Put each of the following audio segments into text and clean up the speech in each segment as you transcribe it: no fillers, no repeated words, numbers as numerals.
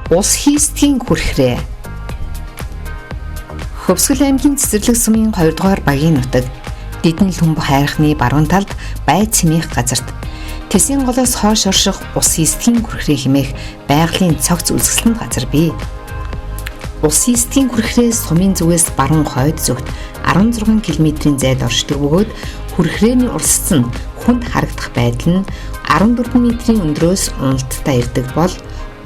Ус хийстгийн хүрхрээ. Хөвсгөл аймгийн Цэцэрлэг сумын 2 дугаар багийн нутаг Дидэн Лүмб хайрхны баруун талд бай цэмих газарт Тэсийн голоос хойш орших ус хийстгийн хүрхрээ хэмээх байгалийн цогц үзэсгэлэнт газар бий. Ус хийстгийн хүрхрээ сумын зүгээс баруун хойд зүгт 16 км-ийн зайд оршдог бөгөөд хүрхрээний урсц нь хүнд харагдах байдал нь 14 м-ийн өндрөөс уналттай ирдэг бол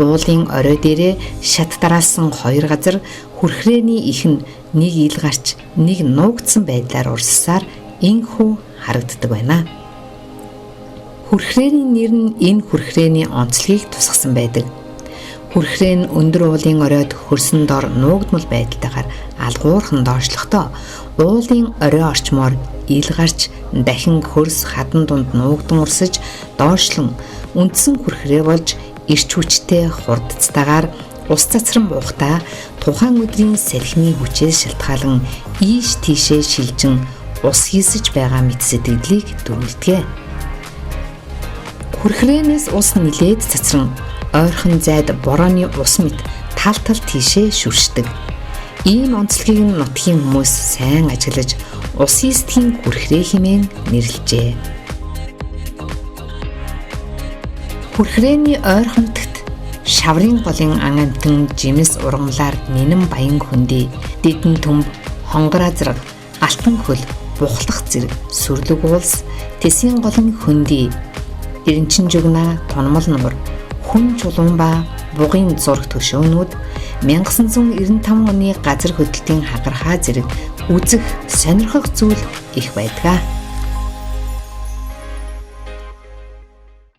уулын орой дээрээ шат дараалсан 2 газар хүрхрээний их нь нэг ил гарч нэг нуугдсан байдлаар урссаар инхүү харагддаг байна. Хүрхрээний нэр нь энэ хүрхрээний онцлогийг тусгасан байдаг. Хүрхрээ нь өндөр уулын оройд хөрсөн дор нуугдмал байдалтайгаар алгуурхан доошлохдоо уулын орой орчмоор ил гарч дахин хөрс хадан дунд нуугдан урсаж доошлон үндсэн хүрхрээ болж ирч хүчтэй хурдцтайгаар ус цацран буухтаа тухайн өдрийн салхины хүчээс шалтгаалan ийш тийшээ шилжин ус хийсэж байгаа мэт сэтгэлийг төрүүлдэг. Хүрхрээнээс ус нилээд цацран ойрхон зайд борооны ус мэт тал тийшээ шүршдэг. Ийм онцлогийг нутгийн хүмүүс сайн ажиглаж ус хийстгийн хүрхрээ хэмээн нэрлэжээ. Хүрхрээний ойрхон нутагт шаврын голын ан амтан жимс ургамлаар нинэн баян хөндөй, Дидэн Төмб, хонгор азраг, алтан хөл, бухлах зэрэг сүрлэг уулс, Тэсийн голын хөндөй, Эренчин жугнаа, тунмал нуур, хүн чулуун ба бугын зураг төшөөнүүд 1995 оны газар хөдлөлтийн хагархаа зэрэг үзэх сонирхох зүйл их байдаг.